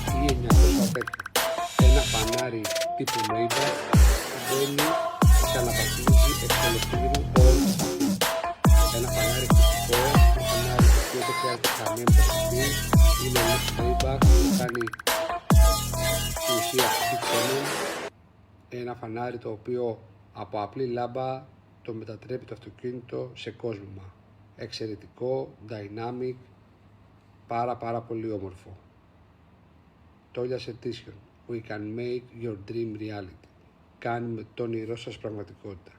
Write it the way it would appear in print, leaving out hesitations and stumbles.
E910. Ένα φανάρι τύπου Maybach που μπαίνει και αναπαυτίζει εξολοκλήρου όλη τη στιγμή. Ένα φανάρι χτυπικό, ένα φανάρι το οποίο δεν χρειάζεται καμία μεταστροφή, είναι Maybach που κάνει στην ουσία χτυπικό. Ένα φανάρι το οποίο από απλή λάμπα το μετατρέπει το αυτοκίνητο σε κόσμημα. Εξαιρετικό, dynamic, πάρα πολύ όμορφο. Toyas Edition. We can make your dream reality. Κάνουμε το όνειρό σας πραγματικότητα.